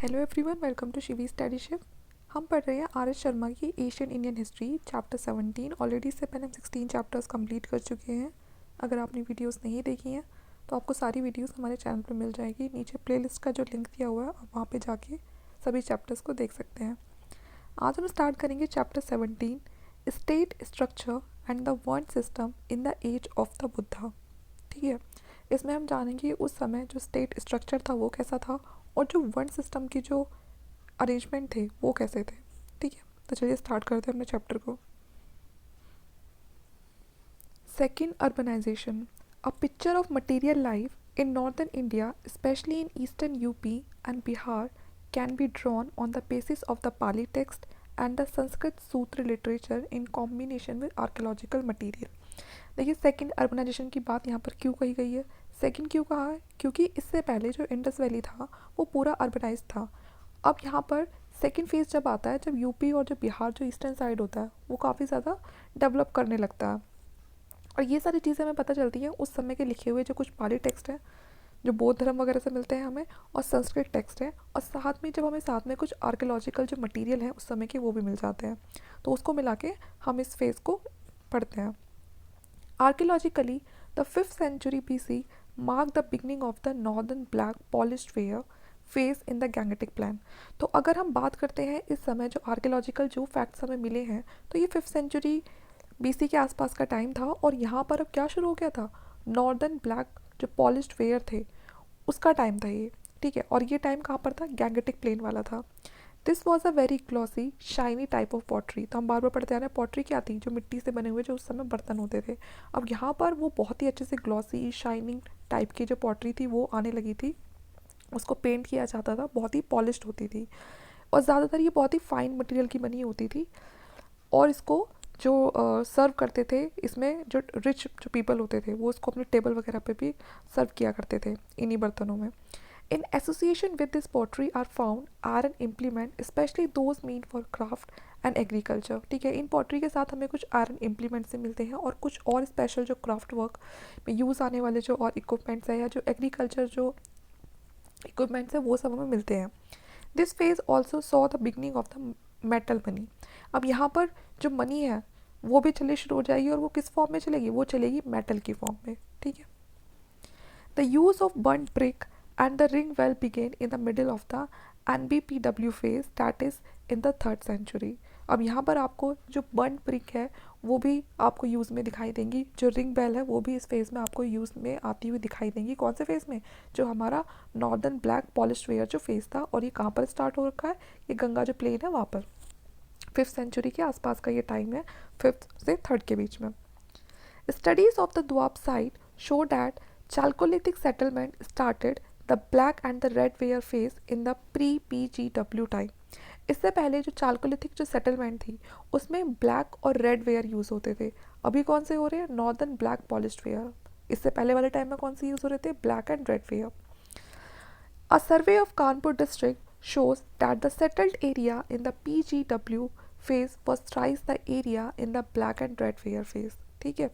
Hello everyone, welcome to Shivi studyship. हम पढ़ रहे हैं आर एस शर्मा की Asian Indian history chapter 17। Already इससे पहले हम 16 चैप्टर्स कंप्लीट कर चुके हैं। अगर आपने वीडियोस नहीं देखी हैं तो आपको सारी वीडियोस हमारे चैनल पर मिल जाएगी। नीचे प्लेलिस्ट का जो लिंक दिया हुआ है आप वहाँ पे जाके सभी चैप्टर्स को देख सकते हैं। आज हम स्टार्ट करेंगे chapter 17, state structure and the world system in the age of the Buddha. ठीक है, इसमें हम जानेंगे उस समय जो स्टेट स्ट्रक्चर था वो कैसा था और जो वर्ल्ड सिस्टम की जो अरेंजमेंट थे वो कैसे थे। ठीक है, तो चलिए स्टार्ट करते हैं अपने चैप्टर को। Second, urbanisation, a picture of material life in northern India specially in eastern UP and Bihar can be drawn on the basis of the Pali text and the Sanskrit sutra literature in combination with archaeological material. देखिए, second urbanisation की बात यहाँ पर क्यों कही गई है, second क्यों कहा है, क्योंकि इससे पहले जो इंडस वैली था वो पूरा अर्बनाइज था। अब यहाँ पर सेकंड फेज जब आता है, जब यूपी और जो बिहार जो ईस्टर्न साइड होता है वो काफ़ी ज़्यादा डेवलप करने लगता है। और ये सारी चीज़ें हमें पता चलती हैं उस समय के लिखे हुए जो कुछ पाली टेक्स्ट हैं जो बौद्ध धर्म वगैरह से मिलते हैं हमें, और संस्कृत टेक्स्ट है, और साथ में जब हमें साथ में कुछ आर्कियोलॉजिकल जो मटेरियल है उस समय के वो भी मिल जाते हैं। तो उसको मिला के हम इस फेज़ को पढ़ते हैं। Archaeologically, the 5th century BC marked the beginning of the northern black polished ware phase in the Gangetic Plan। तो अगर हम बात करते हैं इस समय जो आर्कियोलॉजिकल जो फैक्ट्स हमें मिले हैं तो ये 5th सेंचुरी बीसी के आसपास का टाइम था, और यहाँ पर अब क्या शुरू हो गया था, नॉर्दर्न ब्लैक जो पॉलिश्ड वेयर थे उसका टाइम था ये। ठीक है, और ये टाइम कहाँ पर था, गैंगेटिक प्लेन वाला था। This was a very glossy shiny type of pottery. तो हम बार बार पढ़ते आ रहे हैं पॉटरी क्या थी, जो मिट्टी से बने हुए जो उस समय बर्तन होते थे। अब यहाँ पर वो बहुत ही अच्छे से ग्लॉसी शाइनिंग टाइप की जो पॉटरी थी वो आने लगी थी। उसको पेंट किया जाता था, बहुत ही पॉलिश्ड होती थी, और ज़्यादातर ये बहुत ही फाइन मटेरियल की बनी होती थी। और इसको जो सर्व करते थे, इसमें जो रिच जो पीपल होते थे वो इसको अपने टेबल वगैरह पे भी सर्व किया करते थे इन्हीं बर्तनों में। In association with this pottery are found iron implement, especially those meant for craft and agriculture। ठीक है, इन पॉटरी के साथ हमें कुछ आयरन इम्प्लीमेंट से मिलते हैं और कुछ और स्पेशल जो क्राफ्ट वर्क में यूज़ आने वाले जो और इक्विपमेंट्स है या जो एग्रीकल्चर जो इक्विपमेंट्स है वो सब हमें मिलते हैं। This phase also saw the beginning of the metal money. अब यहाँ पर जो मनी है वो भी चलनी शुरू हो जाएगी, और वो किस फॉर्म में चलेगी, वो चलेगी मेटल की फॉर्म में। ठीक है, the use of burn brick and the ring well began in the middle of the NBPW phase, that is in the 3rd century। अब यहाँ पर आपको जो बर्न ब्रिक है वो भी आपको यूज़ में दिखाई देंगी, जो रिंग बेल है वो भी इस फेज़ में आपको यूज़ में आती हुई दिखाई देंगी। कौन से फेज़ में, जो हमारा नॉर्दर्न ब्लैक पॉलिश वेयर जो फेज़ था, और ये कहाँ पर स्टार्ट हो रखा है, ये गंगा जो प्लेन है वहाँ पर 5th सेंचुरी के आसपास का ये टाइम है, 5th से 3rd के बीच में। Studies of the Doab site show that Chalcolithic settlement started the black and the red ware phase in the pre-PGW time. इससे पहले जो चालकोलिथिक जो सेटलमेंट थी उसमें ब्लैक और रेड वेयर यूज़ होते थे। अभी कौन से हो रहे हैं, नॉर्दर्न ब्लैक पॉलिश्ड वेयर। इससे पहले वाले टाइम में कौन से यूज़ हो रहे थे, black and red ware. A survey of Kanpur district shows that the settled area in the PGW phase was thrice the area in the black and red ware phase। ठीक है,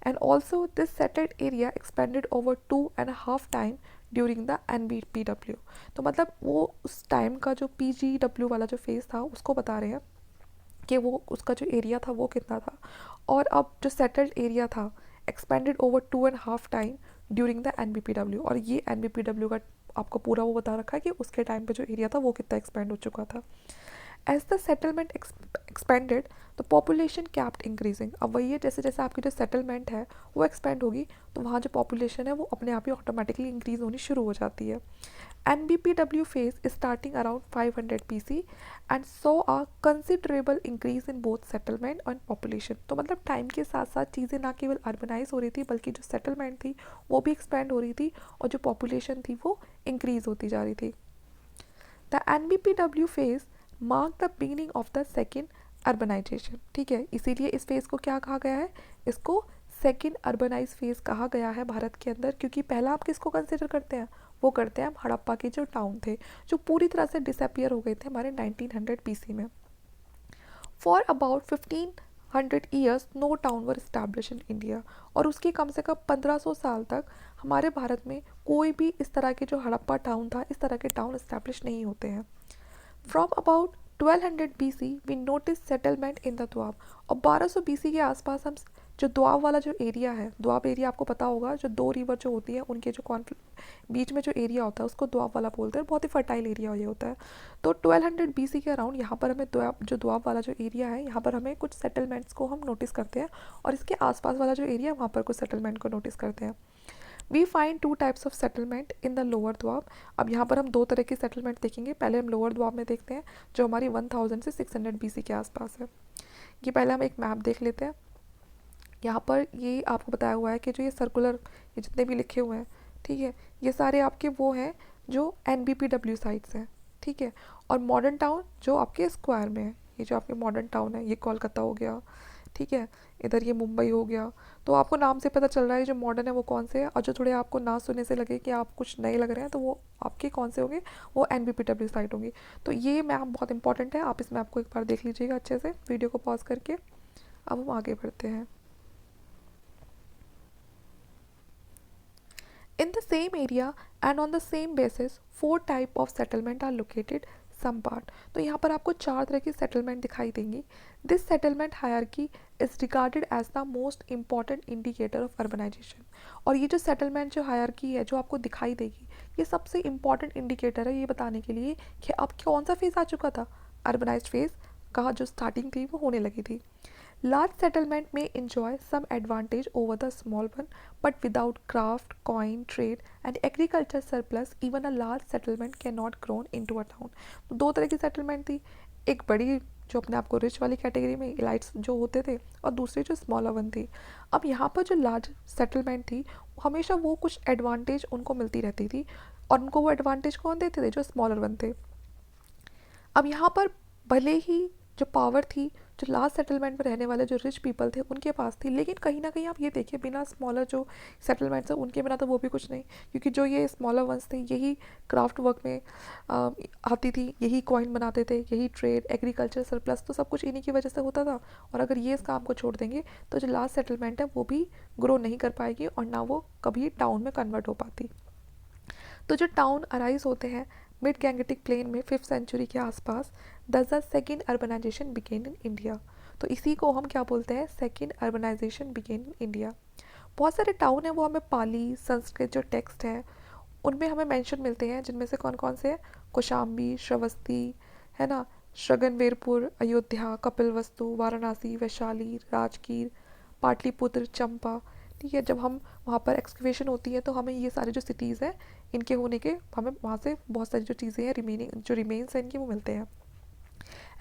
and also this settled area expanded over 2.5 time during the NBPW। तो मतलब वो उस time का जो PGW वाला जो फेज़ था उसको बता रहे हैं कि वो उसका जो एरिया था वो कितना था, और अब जो सेटल्ड एरिया था expanded over 2.5 time during the NBPW। और ये NBPW का आपको पूरा वो बता रखा है कि उसके टाइम पे जो एरिया था वो कितना एक्सपेंड हो चुका था। As the settlement expanded the population kept increasing. अब वही है, जैसे जैसे आपकी जो सेटलमेंट है वो एक्सपेंड होगी तो वहाँ जो पॉपुलेशन है वो अपने आप ही ऑटोमेटिकली इंक्रीज होनी शुरू हो जाती है। NBPW phase is starting around 500 BC and saw a considerable increase in both settlement and population। तो मतलब टाइम के साथ साथ चीज़ें ना केवल अर्बनाइज हो रही थी बल्कि जो सेटलमेंट थी वो भी एक्सपेंड हो रही थी, और जो पॉपुलेशन थी वो इंक्रीज होती जा रही थी। The NBPW phase marked the beginning of the second urbanisation. ठीक है, इसीलिए इस फेज़ को क्या कहा गया है, इसको सेकेंड अर्बनाइज फेज़ कहा गया है भारत के अंदर, क्योंकि पहला आप किसको कंसिडर करते हैं, वो करते हैं हम हड़प्पा के जो टाउन थे जो पूरी तरह से डिसअपियर हो गए थे हमारे 1900 BC में। For about 1500 years no town were establish in India. और उसके कम से कम 1500 साल तक हमारे भारत में कोई भी इस तरह के जो हड़प्पा टाउन था, इस तरह के टाउन इस्टेब्लिश नहीं होते हैं। From about 1200 BC we notice settlement in the Doab. और 1200 BC के आसपास हम जो द्वाब वाला जो एरिया है, द्वाब एरिया आपको पता होगा, जो दो रिवर जो होती है उनके जो बीच में जो एरिया होता है उसको द्वाब वाला बोलते हैं, बहुत ही फर्टाइल एरिया ये होता है। तो 1200 BC के अराउंड यहाँ पर हमें द्वाब वाला जो एरिया है, यहाँ पर हमें कुछ सेटलमेंट्स को हम नोटिस करते हैं, और इसके आसपास वाला जो एरिया है वहाँ पर कुछ सेटलमेंट को नोटिस करते हैं। We find two types of settlement in the lower Doab. अब यहाँ पर हम दो तरह के सेटलमेंट देखेंगे। पहले हम लोअर द्वाब में देखते हैं, जो हमारी 1000 से 600 BC के आसपास है। ये पहले हम एक मैप देख लेते हैं। यहाँ पर ये आपको बताया हुआ है कि जो ये सर्कुलर, ये जितने भी लिखे हुए हैं, ठीक है, ये सारे आपके वो हैं जो NBPW साइट्स हैं, ठीक है। और मॉडर्न टाउन जो आपके स्क्वायर में है, ये जो आपके मॉडर्न टाउन है, ये कोलकाता हो गया, ठीक है, इधर ये मुंबई हो गया। तो आपको नाम से पता चल रहा है जो मॉडर्न है वो कौन से है, और जो थोड़े आपको ना सुनने से लगे कि आप कुछ नए लग रहे हैं तो वो आपके कौन से होंगे, वो NBPW साइट होंगी। तो ये मैप बहुत इंपॉर्टेंट है, आप इस मैप को एक बार देख लीजिएगा अच्छे से, वीडियो को पॉज करके। अब हम आगे बढ़ते हैं। In the same area and on the same basis, 4 type of settlement are located some part। तो यहाँ पर आपको 4 तरह की सेटलमेंट दिखाई देंगी। This settlement hierarchy is regarded as the most important indicator of urbanization। और ये जो सेटलमेंट जो हायरकी है जो आपको दिखाई देगी, ये सबसे इम्पॉर्टेंट इंडिकेटर है ये बताने के लिए कि अब कौन सा फेज़ आ चुका था, अर्बनाइज्ड फेज़ का जो स्टार्टिंग थी वो होने लगी थी। Large settlement may enjoy some advantage over the small one, but without craft, coin, trade and agriculture surplus, even a large settlement cannot grow into a town। तो दो तरह की सेटलमेंट थी, एक बड़ी जो अपने आप को रिच वाली कैटेगरी में इलाइट्स जो होते थे, और दूसरी जो स्मॉलर वन थी। अब यहाँ पर जो लार्ज सेटलमेंट थी, हमेशा वो कुछ एडवांटेज उनको मिलती रहती थी, और उनको वो एडवांटेज कौन देते थे, जो स्मॉलर वन थे। अब यहाँ पर भले ही जो पावर थी, जो लास्ट सेटलमेंट में रहने वाले जो रिच पीपल थे उनके पास थी, लेकिन कहीं ना कहीं आप ये देखिए बिना स्मॉलर जो सेटलमेंट्स है उनके बिना तो वो भी कुछ नहीं, क्योंकि जो ये स्मॉलर वंस थे यही क्राफ्ट वर्क में आती थी, यही कॉइन बनाते थे, यही ट्रेड, एग्रीकल्चर सरप्लस, तो सब कुछ इन्हीं की वजह से होता था। और अगर ये इस काम को छोड़ देंगे तो जो लास्ट सेटलमेंट है वो भी ग्रो नहीं कर पाएगी, और ना वो कभी टाउन में कन्वर्ट हो पाती। तो जो टाउन अराइज होते हैं मिड गैंगेटिक प्लेन में 5th सेंचुरी के आसपास, thus the second urbanisation began in India. तो इसी को हम क्या बोलते हैं, second urbanisation began in India. बहुत सारे टाउन हैं वो हमें पाली संस्कृत जो टेक्स्ट है उनमें हमें मेंशन मिलते हैं, जिनमें से कौन कौन से हैं, कौशाम्बी, श्रावस्ती, है ना, श्रगनवेरपुर, अयोध्या, कपिलवस्तु, वाराणसी, वैशाली, राजगीर, पाटलिपुत्र, चंपा, ठीक है। जब हम वहाँ पर एक्सकवेशन होती है तो हमें ये सारे जो सिटीज़ हैं इनके होने के हमें वहाँ से बहुत सारी जो चीज़ें हैं रिमेनिंग जो रिमेन्स हैं इनके वो मिलते हैं।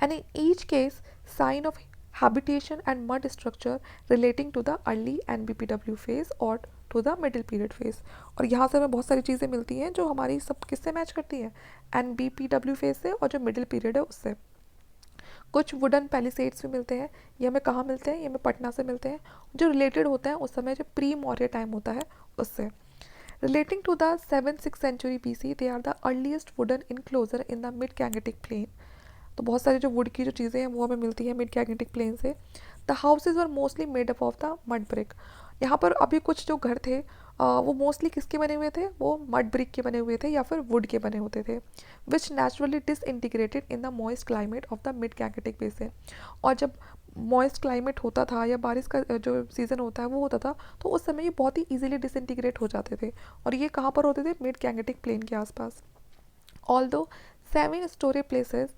And in each case sign of habitation and mud structure relating to the early NBPW phase or to the middle period phase। और यहाँ से हमें बहुत सारी चीज़ें मिलती हैं जो हमारी सब किससे मैच करती हैं, NBPW phase से, और जो मिडिल पीरियड है उससे। कुछ वुडन पैलिसेड्स भी मिलते हैं, ये हमें कहाँ मिलते हैं, ये हमें पटना से मिलते हैं, जो रिलेटेड होते हैं उस समय जो प्री मौर्य टाइम होता है उससे। Relating to the 7th-6th century BC, they are the earliest wooden enclosure in the mid Gangetic plain. तो बहुत सारी जो वुड की जो चीज़ें हैं वो हमें मिलती हैं मिड गैंगेटिक प्लेन से। The houses were mostly made up of the mud brick. यहाँ पर अभी कुछ जो घर थे वो मोस्टली किसके बने हुए थे, वो मड ब्रिक के बने हुए थे या फिर वुड के बने होते थे, which naturally disintegrated in the moist climate of the mid Gangetic basin. और जब मॉइस्ट क्लाइमेट होता था या बारिश का जो सीज़न होता है वो होता था, तो उस समय ये बहुत ही ईजिली डिसइंटीग्रेट हो जाते थे, और ये कहाँ पर होते थे, मिड गैंगेटिक प्लेन के आसपास। Although 7 storey places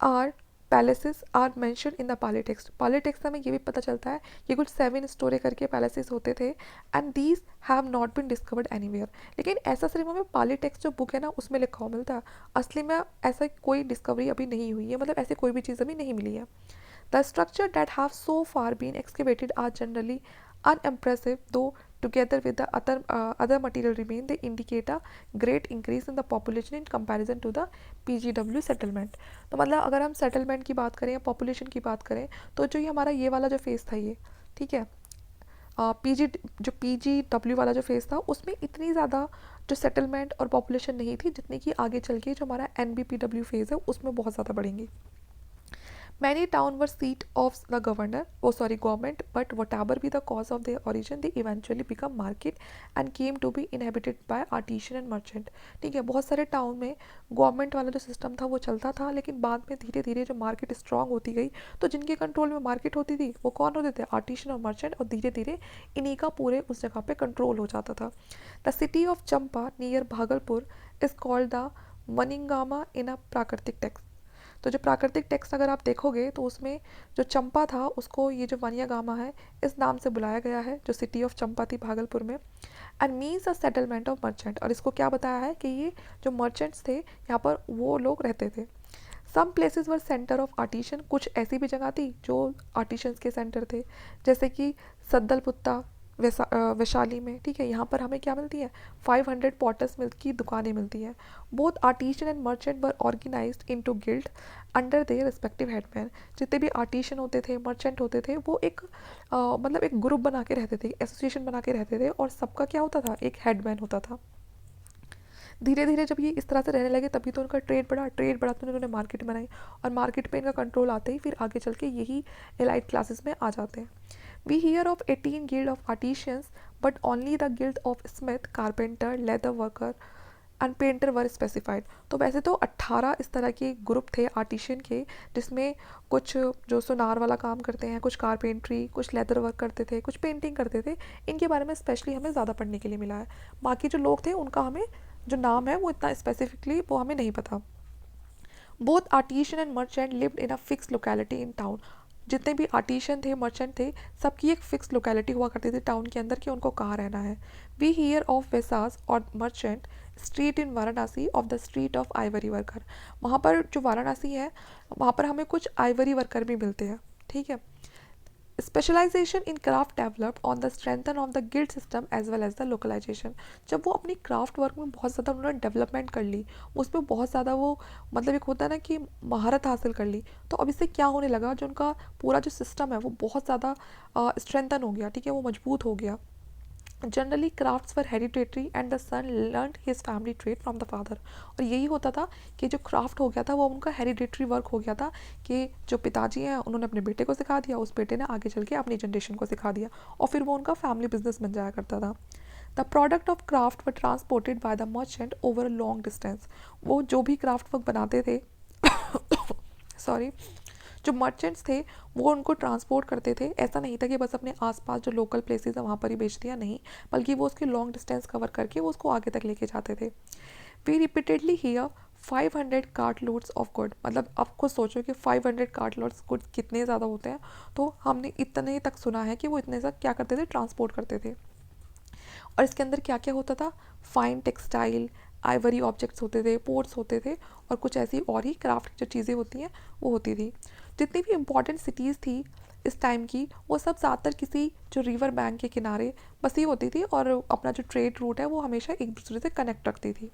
are palaces are mention in the Pali text. Pali text हमें ये भी पता चलता है ये कुछ 7 स्टोरी करके पैलेसेस होते थे, and these have not been discovered anywhere. लेकिन ऐसा सिर्फ हमें पाली टेक्स्ट जो बुक है ना उसमें लिखा हुआ मिलता है, असली में ऐसा कोई डिस्कवरी अभी नहीं हुई है, मतलब ऐसी कोई भी चीज़ अभी नहीं मिली है। The structure that have so far been excavated are generally unimpressive, though together with the other material remain, they indicate a great increase in the population in comparison to the PGW settlement। तो मतलब अगर हम settlement की बात करें या population की बात करें तो जो ये हमारा ये वाला जो फेज़ था ये, ठीक है, जो PGW वाला जो फेज़ था उसमें इतनी ज़्यादा जो सेटलमेंट और पॉपुलेशन नहीं थी जितनी कि आगे चल के जो हमारा NBPW फेज़ है उसमें बहुत ज़्यादा बढ़ेंगी। Many towns were seat of the government, but whatever be the cause of their origin, they eventually become market and came to be inhabited by artisan and merchant. ठीक है, बहुत सारे टाउन में गवर्नमेंट वाला जो सिस्टम था वो चलता था, लेकिन बाद में धीरे धीरे जो मार्केट स्ट्रांग होती गई तो जिनके कंट्रोल में मार्केट होती थी वो कौन होते थे, आर्टिशन और मर्चेंट, और धीरे धीरे इन्हीं का पूरे उस जगह पे कंट्रोल हो जाता था. The city of Champa near Bhagalpur is called the Maningama in a प्राकृतिक टेक्स्ट. तो जो प्राकृतिक टेक्स्ट अगर आप देखोगे तो उसमें जो चंपा था उसको ये जो वनियागामा है इस नाम से बुलाया गया है, जो सिटी ऑफ चंपा थी भागलपुर में. And means a settlement of merchant, और इसको क्या बताया है कि ये जो मर्चेंट्स थे यहाँ पर वो लोग रहते थे. Some places were centre of artisan, कुछ ऐसी भी जगह थी जो आर्टिशंस के सेंटर थे, जैसे कि सद्दलपुत्ता वैशाली में. ठीक है, यहाँ पर हमें क्या मिलती है, 500 पॉटर्स मिल्क की दुकानें मिलती हैं. Both artisan and merchant were organised into guild under their respective headman. जितने भी आर्टिशन होते थे, मर्चेंट होते थे, वो एक मतलब एक ग्रुप बना के रहते थे, एसोसिएशन बना के रहते थे, और सबका क्या होता था, एक हेडमैन होता था. धीरे धीरे जब ये इस तरह से रहने लगे तभी तो उनका ट्रेड बढ़ा तो उन्होंने मार्केट बनाई, और मार्केट पे इनका कंट्रोल आते ही फिर आगे चल के यही एलाइट क्लासेस में आ जाते हैं. We hear of 18 guild of artisans, but only the guild of smith, carpenter, leather worker and painter were specified. तो वैसे तो 18 इस तरह के ग्रुप थे आर्टिशियन के, जिसमें कुछ जो सुनार वाला काम करते हैं, कुछ कारपेंट्री, कुछ लेदर वर्क करते थे, कुछ पेंटिंग करते थे. इनके बारे में स्पेशली हमें ज़्यादा पढ़ने के लिए मिला है. बाकी जो लोग थे उनका हमें जो नाम है वो इतना स्पेसिफिकली वो हमें नहीं पता. Both artisan and merchant lived in a fix locality in town. जितने भी आर्टिशियन थे, मर्चेंट थे, सबकी एक फिक्स लोकेलिटी हुआ करती थी टाउन के अंदर कि उनको कहाँ रहना है. वी हियर ऑफ वेसास और merchant street in Varanasi of the street of Ivory worker. वहाँ पर जो वाराणसी है वहाँ पर हमें कुछ आइवरी वर्कर भी मिलते हैं. ठीक है. Specialisation in craft developed on the strengthen of the guild system as well as the localisation. जब वो अपनी क्राफ्ट वर्क में बहुत ज़्यादा उन्होंने डेवलपमेंट कर ली, उसमें बहुत ज़्यादा वो मतलब एक होता है ना कि महारत हासिल कर ली, तो अब इससे क्या होने लगा, जो उनका पूरा जो सिस्टम है वो बहुत ज़्यादा स्ट्रेंथन हो गया. ठीक है, वो मजबूत हो गया. Generally crafts were hereditary and the son learn his family trade from the father. और यही होता था कि जो क्राफ्ट हो गया था वो उनका हेरिडेटरी वर्क हो गया था, कि जो पिताजी हैं उन्होंने अपने बेटे को सिखा दिया, उस बेटे ने आगे चल के अपनी जनरेशन को सिखा दिया, और फिर वो उनका फैमिली बिजनेस बन जाया करता था. The product of craft were transported by the merchant over a long distance. वो जो भी क्राफ्ट वर्क बनाते थे सॉरी, जो मर्चेंट्स थे वो उनको ट्रांसपोर्ट करते थे. ऐसा नहीं था कि बस अपने आसपास जो लोकल प्लेसेस है वहाँ पर ही बेच दिया, नहीं, बल्कि वो उसके लॉन्ग डिस्टेंस कवर करके वो उसको आगे तक लेके जाते थे. We repeatedly hear 500 cart loads of good. मतलब आप खुद सोचो कि 500 कार्ट लोड्स गुड कितने ज़्यादा होते हैं. तो हमने इतने तक सुना है कि वो इतने सा क्या करते थे, ट्रांसपोर्ट करते थे. और इसके अंदर क्या क्या होता था, फाइन टेक्सटाइल, आइवरी ऑब्जेक्ट्स होते थे, पोर्ट्स होते थे, और कुछ ऐसी और ही क्राफ्ट जो चीज़ें होती हैं वो होती थी. जितनी भी इम्पॉर्टेंट सिटीज़ थी इस टाइम की वो सब ज़्यादातर किसी जो रिवर बैंक के किनारे बसी होती थी, और अपना जो ट्रेड रूट है वो हमेशा एक दूसरे से कनेक्ट रखती थी.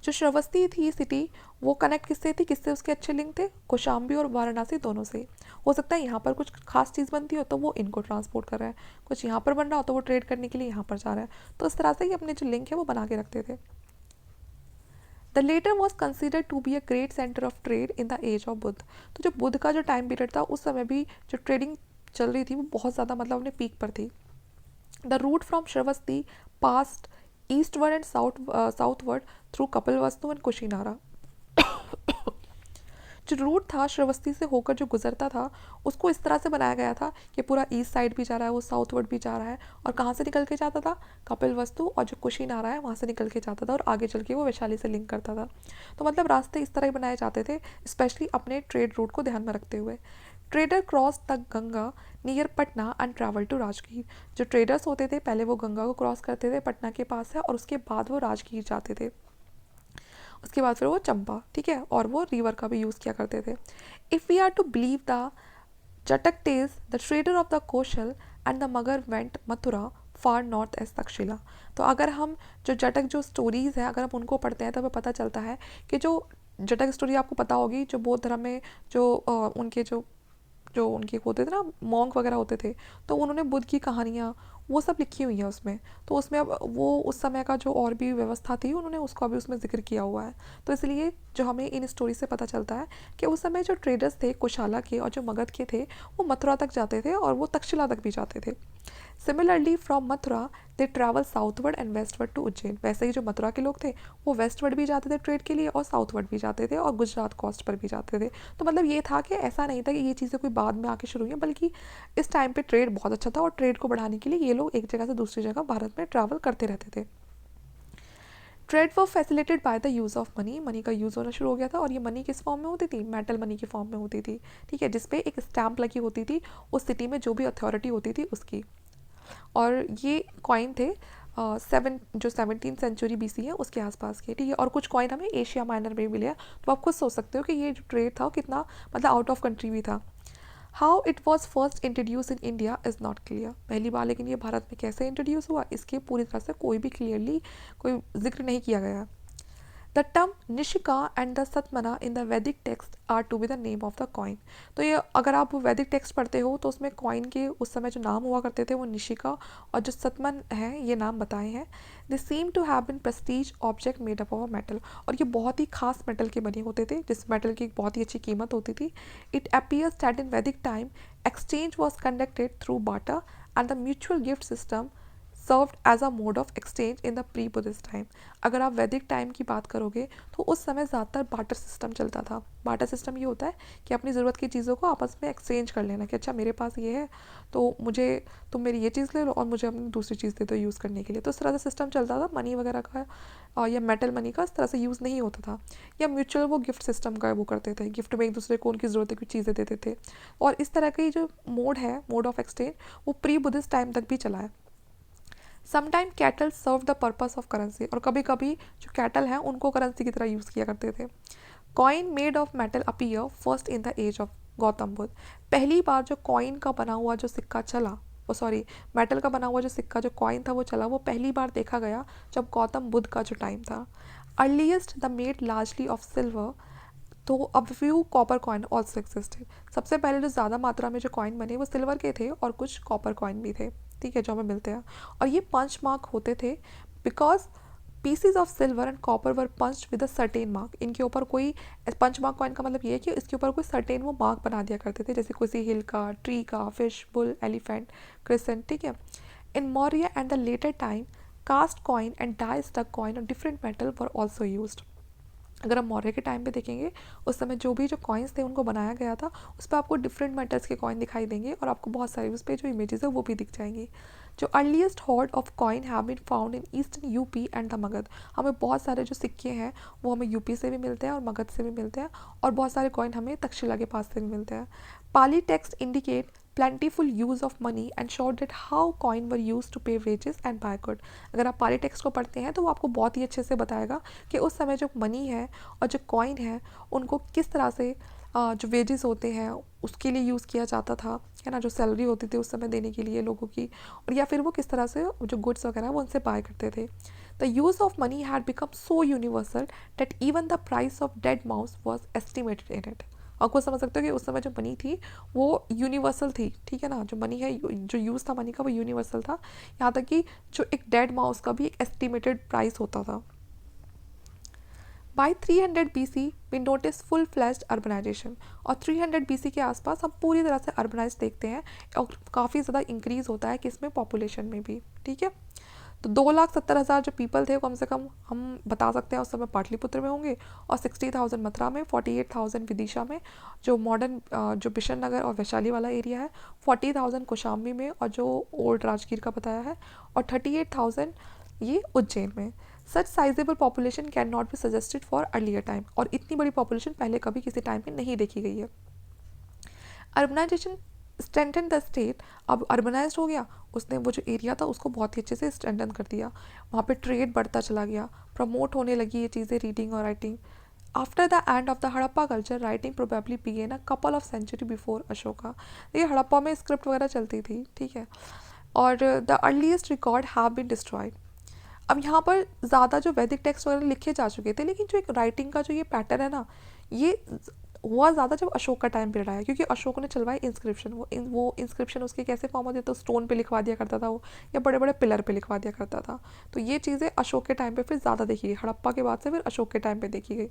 जो श्रावस्ती थी सिटी, वो कनेक्ट किससे थी, किससे उसके अच्छे लिंक थे, कौशाम्बी और वाराणसी दोनों से. हो सकता है यहाँ पर कुछ खास चीज़ बनती हो तो वो इनको ट्रांसपोर्ट कर रहा है, कुछ यहाँ पर बन रहा हो तो वो ट्रेड करने के लिए यहाँ पर जा रहा है. तो इस तरह से ही अपने जो लिंक है वो बना के रखते थे. The latter was considered to be a great centre of trade in the age of Buddha. तो जो बुद्ध का जो टाइम पीरियड था उस समय भी जो ट्रेडिंग चल रही थी वो बहुत ज़्यादा मतलब अपने पीक पर थी. The route from Shravasti passed eastward and southward through Kapilavastu and Kushinara. जो रूट था श्रावस्ती से होकर जो गुजरता था उसको इस तरह से बनाया गया था कि पूरा ईस्ट साइड भी जा रहा है, वो साउथवर्ड भी जा रहा है, और कहाँ से निकल के जाता था, कपिलवस्तु और जो कुशीनारा है वहाँ से निकल के जाता था, और आगे चल के वो वैशाली से लिंक करता था. तो मतलब रास्ते इस तरह ही बनाए जाते थे, स्पेशली अपने ट्रेड रूट को ध्यान में रखते हुए. Trader cross the Ganga near Patna and travel to Rajgir. जो ट्रेडर्स होते थे पहले वो गंगा को क्रॉस करते थे, पटना के पास है, और उसके बाद वो राजगीर जाते थे. उसके बाद फिर वो चंपा, ठीक है, और वो रिवर का भी यूज़ किया करते थे. If we are to believe the Jataka tales, the trader of the Kosala and the Magadha went Mathura far north as Takshashila. तो अगर हम जो जटक जो स्टोरीज़ हैं अगर हम उनको पढ़ते हैं तो हमें पता चलता है कि जो जटक स्टोरी आपको पता होगी, जो बौद्ध धर्म में जो उनके जो जो उनके होते थे ना मॉन्क वगैरह होते थे, तो उन्होंने बुद्ध की कहानियाँ, वो सब लिखी हुई है उसमें। तो उसमें अब वो उस समय का जो और भी व्यवस्था थी उन्होंने उसको अभी उसमें जिक्र किया हुआ है। तो इसलिए जो हमें इन स्टोरी से पता चलता है कि उस समय जो ट्रेडर्स थे कुशाला के और जो मगध के थे वो मथुरा तक जाते थे और वो तक्षशिला तक भी जाते थे। Similarly from Mathura they travel southward and westward to Ujjain. वैसे ही जो मथुरा के लोग थे वो वेस्टवर्ड भी जाते थे ट्रेड के लिए और साउथवर्ड भी जाते थे और गुजरात कोस्ट पर भी जाते थे। तो मतलब ये था कि ऐसा नहीं था कि ये चीज़ें कोई बाद में आके शुरू हुई हैं, बल्कि इस टाइम पे ट्रेड बहुत अच्छा था और ट्रेड को बढ़ाने के लिए ये लोग एक जगह से दूसरी जगह भारत में ट्रैवल करते रहते थे। Trade was facilitated by the use of money. Money का यूज़ होना शुरू हो गया था और ये मनी किस फॉर्म में होती थी, मेटल मनी की फॉर्म में होती थी। ठीक है, जिसपे एक स्टैम्प लगी होती थी उस सिटी में जो भी अथॉरिटी होती थी उसकी। और ये कॉइन थे जो 17th सेंचुरी BC है उसके आसपास के। ठीक है, और कुछ कॉइन हमें एशिया माइनर में भी मिले हैं। तो आप खुद सोच सकते हो कि ये जो ट्रेड था वो कितना मतलब आउट ऑफ कंट्री भी था। How it was first introduce in India is not clear. पहली बार लेकिन ये भारत में कैसे इंट्रोड्यूस हुआ इसके पूरी तरह से कोई भी क्लियरली कोई जिक्र नहीं किया गया। The term Nishika and the Satmana in the Vedic text are to be the name of the coin। तो ये अगर आप वैदिक टेक्स्ट पढ़ते हो तो उसमें कॉइन के उस समय जो नाम हुआ करते थे वो निशिका और जो सतमन है ये नाम बताए हैं। They seem to have been prestige object made up of metal. और ये बहुत ही खास मेटल के बने होते थे जिस मेटल की बहुत ही अच्छी कीमत होती थी। It appears that in Vedic time exchange was conducted through barter and the mutual gift system served as a mode of exchange in the pre Buddhist time. अगर आप वैदिक टाइम की बात करोगे तो उस समय ज़्यादातर बाटर सिस्टम चलता था। बाटर सिस्टम ये होता है कि अपनी ज़रूरत की चीज़ों को आपस में एक्सचेंज कर लेना कि अच्छा मेरे पास ये है तो मुझे तुम मेरी ये चीज़ ले लो और मुझे अपनी दूसरी चीज़ दे दो यूज़ करने के लिए। तो इस तरह से सिस्टम चलता था मनी वगैरह का या मेटल मनी का इस तरह से यूज़ नहीं होता था। या म्यूचुअल वो गिफ्ट सिस्टम का वो करते थे, गिफ्ट में एक दूसरे को उनकी ज़रूरत की चीज़ें देते थे। और इस तरह का जो मोड है मोड ऑफ एक्सचेंज वो प्री बुद्धिस्ट टाइम तक भी चला है। Sometime cattle serve the purpose of currency. और कभी कभी जो कैटल हैं उनको करेंसी की तरह यूज़ किया करते थे। Coin made of metal appear first in the age of Gautam Buddha. पहली बार जो कॉइन का बना हुआ जो सिक्का चला मेटल का बना हुआ जो सिक्का जो कॉइन था वो चला वो पहली बार देखा गया जब गौतम बुद्ध का जो टाइम था। Earliest the made largely of silver तो अब few copper coin also existed. सबसे पहले जो ज़्यादा मात्रा में जो कॉइन बने वो सिल्वर के थे और कुछ कॉपर कॉइन भी थे। ठीक है, जो हमें मिलते हैं और ये पंच मार्क होते थे because PCs of silver and copper were punched with a certain mark. इनके ऊपर कोई पंच मार्क कॉइन का मतलब ये है कि इसके ऊपर कोई सर्टेन वो मार्क बना दिया करते थे जैसे किसी हिल का, ट्री का, फिश, बुल, एलिफेंट, क्रिसेंट। ठीक है, in Maurya and the later time cast coin and die struck coin और different metal were also used. अगर हम मौर्य के टाइम पे देखेंगे उस समय जो भी जो कॉइन्स थे उनको बनाया गया था उस पर आपको डिफरेंट मेटल्स के कॉइन दिखाई देंगे और आपको बहुत सारे उस पर जो इमेजेस है वो भी दिख जाएंगी। जो earliest hoard of coin have been found in eastern UP and the Magadha. हमें बहुत सारे जो सिक्के हैं वो हमें यूपी से भी मिलते हैं और मगध से भी मिलते हैं और बहुत सारे कॉइन हमें तक्षशिला के पास से भी मिलते हैं। Pali text indicate plentiful use of money and showed that how coin were used to pay wages and buy good। अगर आप पाली टेक्स्ट को पढ़ते हैं तो वो आपको बहुत ही अच्छे से बताएगा कि उस समय जो मनी है और जो कॉइन है उनको किस तरह से जो वेजेस होते हैं उसके लिए यूज़ किया जाता था, है ना, जो सैलरी होती थी उस समय देने के लिए लोगों की, और या फिर वो किस तरह से जो गुड्स वगैरह वो उनसे बाय करते थे। The use of money had become so universal that even the price of dead mouse was estimated in it. और कुछ समझ सकते हो कि उस समय जो मनी थी वो यूनिवर्सल थी। ठीक है ना, जो मनी है जो यूज़ था मनी का वो यूनिवर्सल था। यहाँ तक कि जो एक डेड माउस का भी एक एस्टिमेटेड प्राइस होता था। By 300 BC we notice full fledged urbanisation. और 300 BC के आसपास हम पूरी तरह से अर्बनाइज देखते हैं और काफ़ी ज़्यादा इंक्रीज़ होता है किसमें, पॉपुलेशन में भी। ठीक है, तो 2,70,000 जो पीपल थे कम से कम हम बता सकते हैं उस समय पाटलिपुत्र में होंगे और 60,000 मथुरा में, 48,000 विदिशा में जो मॉडर्न जो बिशन नगर और वैशाली वाला एरिया है, 40,000 कौशाम्बी में और जो ओल्ड राजगीर का बताया है, और 38,000 ये उज्जैन में। Such sizeable population can not be suggested for earlier time. और इतनी बड़ी पॉपुलेशन पहले कभी किसी टाइम में नहीं देखी गई है। Urbanisation strengthen the state. अब अर्बनाइज्ड हो गया, उसने वो जो एरिया था उसको बहुत ही अच्छे से स्ट्रेंथन कर दिया। वहाँ पे ट्रेड बढ़ता चला गया, प्रमोट होने लगी ये चीज़ें, रीडिंग और writing. After the end of the Harappa culture writing probably began a couple of century before Ashoka. ये हड़प्पा में स्क्रिप्ट वगैरह चलती थी। ठीक है, और the earliest record have been destroyed. अब यहाँ पर ज़्यादा जो वैदिक टेक्स्ट वगैरह लिखे जा चुके थे लेकिन जो एक राइटिंग का जो ये पैटर्न है ना, ये हुआ ज़्यादा जब अशोक का टाइम पीरियड आया, क्योंकि अशोक ने चलवाई इंस्क्रिप्शन। वो इंस्क्रिप्शन उसके कैसे फॉर्म होते, तो स्टोन पे लिखवा दिया करता था वो, या बड़े बड़े पिलर पे लिखवा दिया करता था। तो ये चीज़ें अशोक के टाइम पे फिर ज़्यादा देखी गई, हड़प्पा के बाद से फिर अशोक के टाइम पे देखी गई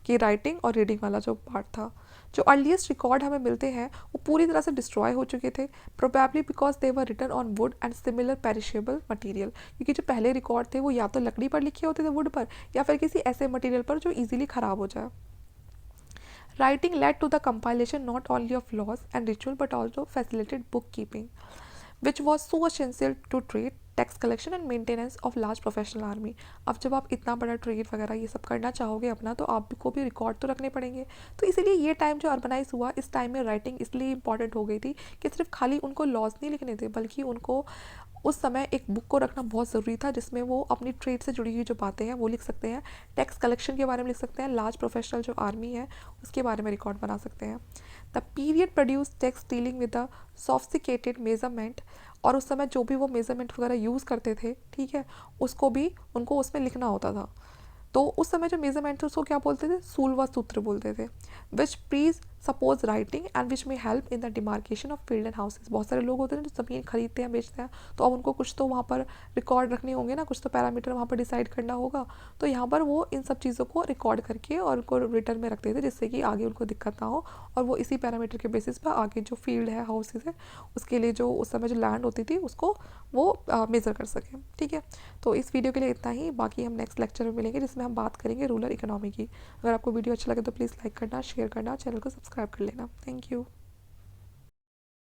कि राइटिंग और रीडिंग वाला जो पार्ट था। जो अर्लीस्ट रिकॉर्ड हमें मिलते हैं वो पूरी तरह से डिस्ट्रॉय हो चुके थे, probably because they were written on wood and similar perishable material, क्योंकि जो पहले रिकॉर्ड थे वो या तो लकड़ी पर लिखे होते थे वुड पर, या फिर किसी ऐसे मटेरियल पर जो ईजिली ख़राब हो जाए। Writing led to the compilation not only of laws and ritual but also facilitated bookkeeping, which was so essential to trade, tax collection and maintenance of large professional army. अब जब आप इतना बड़ा ट्रेड वगैरह ये सब करना चाहोगे अपना, तो आपको भी रिकॉर्ड तो रखने पड़ेंगे। तो इसीलिए ये टाइम जो अर्बनाइज हुआ, इस टाइम में राइटिंग इसलिए इंपॉर्टेंट हो गई थी कि सिर्फ खाली उनको लॉज नहीं लिखने थे, बल्कि उनको उस समय एक बुक को रखना बहुत ज़रूरी था जिसमें वो अपनी ट्रेड से जुड़ी हुई जो बातें हैं वो लिख सकते हैं, टैक्स कलेक्शन के बारे में लिख सकते हैं, लार्ज प्रोफेशनल जो आर्मी है उसके बारे में रिकॉर्ड बना सकते हैं। The period produce text dealing with the sophisticated measurement, और उस समय जो भी वो मेजरमेंट वगैरह यूज़ करते थे, ठीक है, उसको भी उनको उसमें लिखना होता था। तो उस समय जो मेजरमेंट थे उसको क्या बोलते थे, सूल व सूत्र बोलते थे, विच प्रीज सपोज राइटिंग एंड विच में help in the demarcation of field and houses. बहुत सारे लोग होते हैं जो ज़मीन खरीदते हैं बेचते हैं, तो अब उनको कुछ तो वहाँ पर रिकॉर्ड रखने होंगे ना, कुछ तो पैरामीटर वहाँ पर डिसाइड करना होगा। तो यहाँ पर वो इन सब चीज़ों को रिकॉर्ड करके और उनको रिटर्न में रखते थे, जिससे कि आगे उनको दिक्कत ना हो, और वो इसी पैरामीटर के बेसिस पर आगे जो फील्ड है, हाउसेज है, उसके लिए जो उस समय जो लैंड होती थी उसको वो मेज़र कर सकें। ठीक है, तो इस वीडियो के लिए इतना ही, बाकी हम नेक्स्ट लेक्चर में मिलेंगे जिसमें हम बात करेंगे रूरल इकोनॉमी की। अगर आपको वीडियो अच्छा लगे तो प्लीज़ लाइक करना, शेयर करना, चैनल को सब्सक्राइब कर लेना। Thank you.